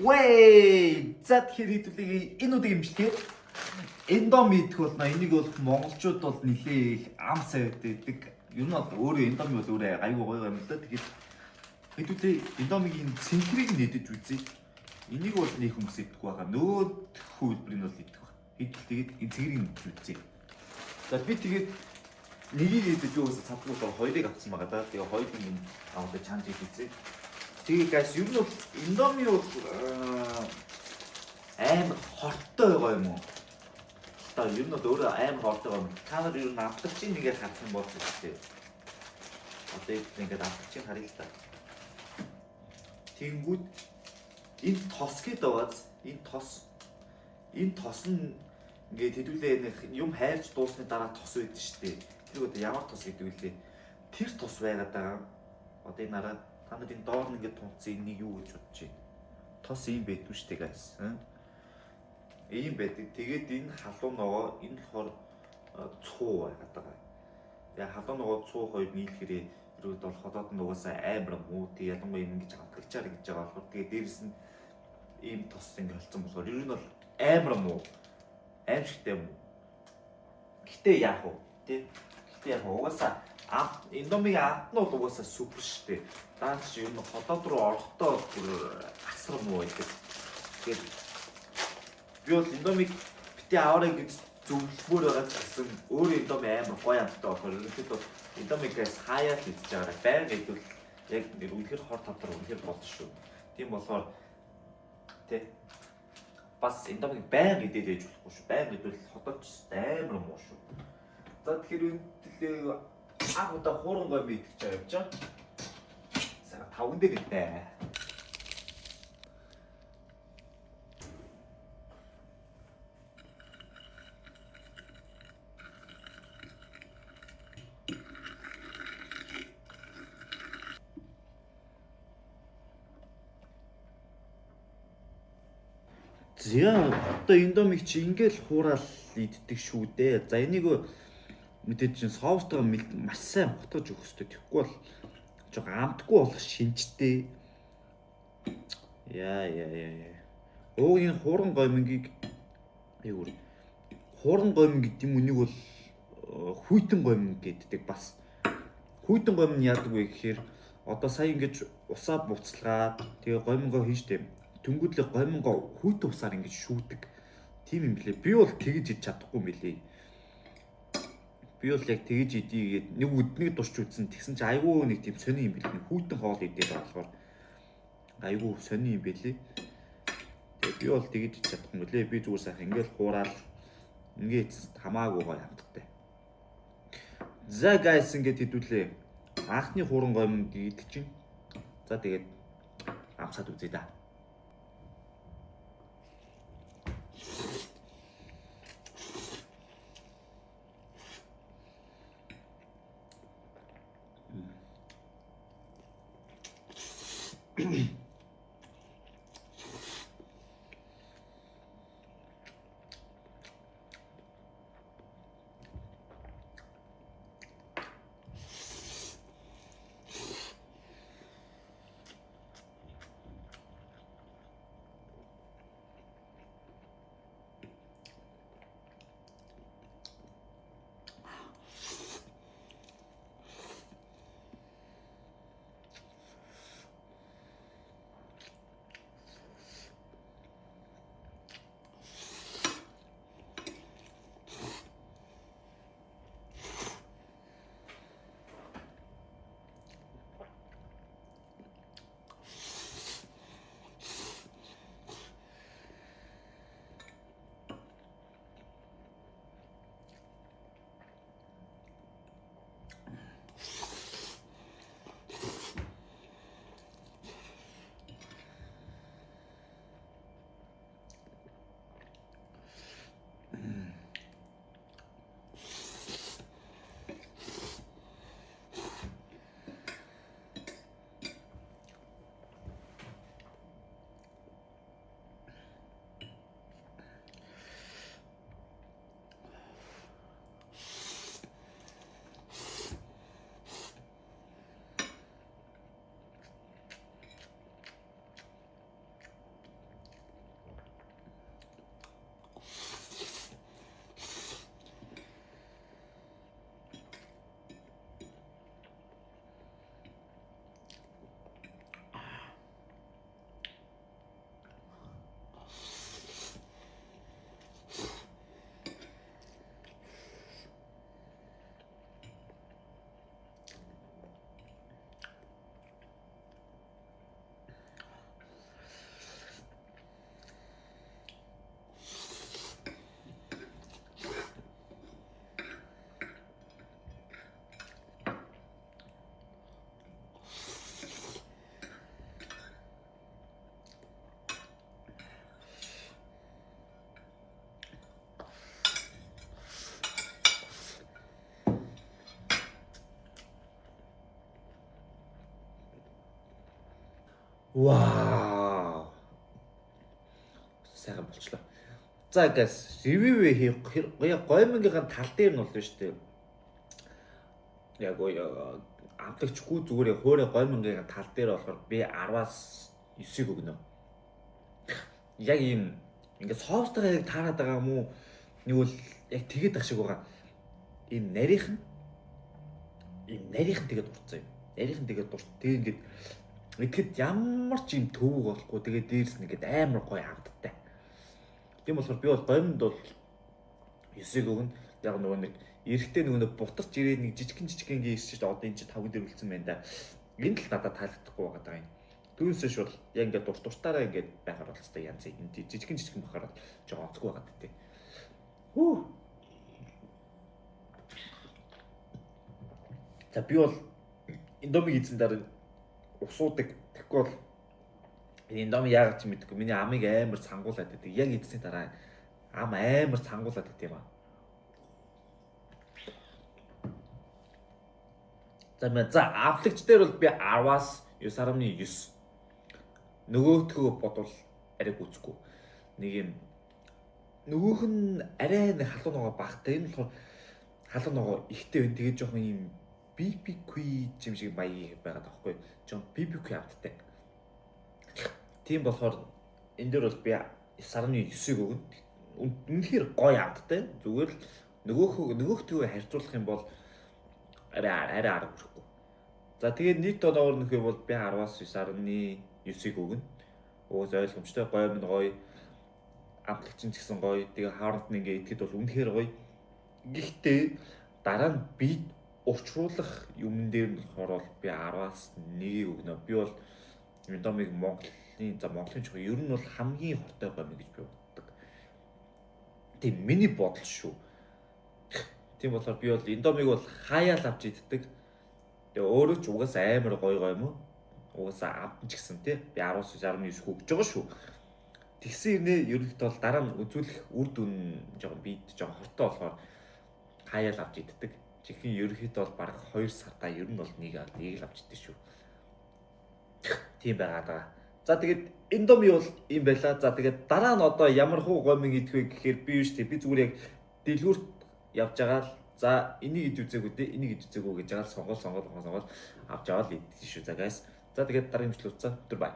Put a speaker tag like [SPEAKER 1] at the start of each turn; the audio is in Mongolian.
[SPEAKER 1] Wey! За тэгэхээр хэдүүлээ энэ удаагийн имжлэгээр эндоми идэх болно. Энийг бол монголчууд бол нэлээ их ам сайд байдаг. Ер нь бол өөрөө эндоми бол өөрөө аюу гоё юм л да. Тэгэхээр хэдүүлээ эндомигийн цэнтрийг нь идэж үзье. Энийг бол нэг хүмүүс идэх байгаа. Нөөд хөлбөрийг бол идэх байна. Хэдүүлээ энэ цэгрийг нь идэж үзье. За би тэгээд нэгийг идэж юусаа цавгүй бол хоёрыг авсан байгаа да. Тэгээ хоёрыг нь аваад чанж идэж. Тэгээ guys ер нь бол эндоми бол амар хорттой байгаа юм уу? Та ер нь өөрөө амар хорттой байгаа юм. Та нар ер нь авлагчийн нэгээр харах юм бол тийм. Одоо ингээд авлагчийн харъя л та. Тэгэнгүүт энэ тос гэдэг байгааз энэ тос нь ингээд хэдүүлээ нэг юм хайрч дуусны дараа тос байдаг шүү дээ. Тэр одоо ямар тос гэдэг вэ? Тэр тос байгаад байгаа. Одоо энэ нараа та нар энэ доор нь ингээд тунцсан энийг юу гэж бодож байна? Тос ийм байдгүй шүү дээ guys. Ийм байдаг. Тэгээд энэ халуун ногоо энэ болохоор цуу байгаад байгаа. Тэгээ халуун ногоо цуу хоёр нийлэхээр ерөөд бол ходоод нь угаасаа амар муу. Тэг ялангуяа ингэж авлагчаар гэж байгаа болохоор тэгээ дээрэс нь ийм тос ингэ холцсон болохоор ер нь бол амар муу. Аимшигтай муу. Гэтэ яах вэ? Тэ? Гэтэ яах вэ? Угаасаа эндомигийн амт нь бол угаасаа супер штэ. Даанч ер нь ходоод руу орохдоо асар муу байдаг. Тэгээд би бол эндомиг бити аваарай гэж зөвлөмөр байгаа ч гэсэн өөр эндоми амар гоё амттай болохоор ерөнхийдөө бол эндомигээс хаяа л идэж байгаарай. Байнга идвэл яг ингэ үнэхээр хор татвар үнэхээр болно шүү. Тийм болохоор тэ бас эндомиг байнга идээд ээж болохгүй шүү. Байнга идвэл ходооч амар муу шүү. За тэгэхээр үнэхээр анх удаа хууран гой идэж байгаа юм чинь. Сара 5 дээр идэ. За одоо эндомиг чи ингээл хуурал иддэг шүү дээ. За энийг мэдээж чинь соустойгоо маш сайн хутгаж өгөх хэрэгтэй. Тэгэхгүй бол жоо амтгүй болох шинжтэй. Яа. Өө энэ хууран гомингийг хууран гомин гэдэг юм үнийг бол хүйтэн гомин гэддэг бас. Хүйтэн гомин яадаг вэ гэхээр одоо сая ингэж усаа буцалгаад тэгээ гомингоо хийжтэй. Тэнгүүдлээ гомингоо хүйтэн усаар ингэж шүүдэг. Тийм юм блэ. Би бол тэгэж идэж чадахгүй юм билий. Би бол яг тэгэж идийгээд нэг өднийг дурч үзсэн. Тэгсэн чи айгүй нэг тийм сони юм билий. Хүйтэн хоол идээд болохоор айгүй сони юм билий. Тэгээ би бол тэгэж идэж чадахгүй юм лээ. Би зүгээр сайхан ингээл хуураад ингээд хамаагүй гоё амттай. За guys ингээд хэдүүлээ. Анхны хууран гомин идэх чинь. За тэгээд амсаад үзье да. Вау. Сайхан болчлоо. За guys, review хийх гоймонгийн тал дээр нь бол биш үү? Яг амтлагчгүй зүгээр хөөрэ гоймонгийн тал дээр болохоор би 10-аас 9-ийг өгнө. Яг ийм ингээд софтгаар яг таарад байгаа юм уу? Нэг бол яг тэгээд ах шиг байгаа. Ийм нарийнх нь тэгээд дурцсан юм. Нарийнх нь тэгээд дурт. Тэгээ ингээд идэхэд ямар ч юм төвөг болохгүй. Тэгээд дээрс нь ингээд амар гоё хавдтай. Тийм болохоор би бол гомд бол 9-ийг өгнө. Яг нөгөө нэг эрэхтэй нөгөө бутарч ирээд нэг жижигхэн гээс чинь одоо энэ чинь 5 дээр үлдсэн байна да. Энэ л надад таалагдахгүй байгаа юм. Түүнээс бол яг ингээд дуртаараа ингээд байхаар бол хэвээр янз энэ жижигхэн бахаар жоо онцгүй байгаа гэдэг. Хүү. За би бол индомиг эзэн дараа усуудаг. Тэгэхгүй бол индоми яагаад ч мэдэхгүй. Миний амыг амар цангуулад байдаг. Яг эзний дараа ам амар цангуулад байдаг юм аа. За авлагч дээр бол би 10-аас 9.9. Нөгөөтгөө бодвол арай гүцэхгүй. Нэг юм нөгөөх нь арай нэг халуун ногоо багтай. Энэ болохоор халуун ногоо ихтэй байна. Тэгээд жоохон юм BBQ юм шиг маяг байгаад байгаа байхгүй. Жоохон BBQ амттай. Тийм болохоор энэ дээр бол би 9.9-ийг өгнө. Үнэхээр гоё амттай. Зүгээр л нөгөөтгөө харьцуулах юм бол арай арга хүрэхгүй. За тэгээд нийт оноор нөхөө бол би 10-аас 9.9-ийг өгнө. Өөс ойлгомжтой гоё минь гоё. Амтлагч нь ч гэсэн гоё. Тэгээ хаалт нь ингээ идэхэд бол үнэхээр гоё. Гэхдээ дараа нь би урчруулах юм дээр нь болохоор би 10-аас 1-ийг өгнө. Би бол индомиг Монголын ч ер нь бол хамгийн хортой гоё гэж би боддог. Тийм миний бодол шүү. Тийм болохоор би бол индомиг бол хаяал авч иддэг. Тэгээ өөрөө ч угаасаа амар гоё юм уу? Угаасаа амтан ч гэсэн тий. Би 10-аас 9 өгч байгаа шүү. Тэгсэн ирнэ ерөнхийдөө бол дараа нь үзүүлэх үр дүн жоохон бийд жоохон хортой болохоор хаяал авч иддэг. Жинхэнэ ерөнхийдөө бол бараг 2 сартаа ер нь бол нэг л авч иддэг шүү. Тийм байгаад байгаа. За тэгээд индоми бол юм байла. За тэгээд дараа нь одоо ямар хуу гомиг идэх вэ гэхээр би юу штэ би зүгээр яг дэлгүүрт явж байгаа л за энийг ид үзээгүй дээ энийг ид үзээгүй гэж байгаа л сонгол авч аваад идэх шүү. За guys. За тэгээд дараагийн бичлэг үзье. Түр бай.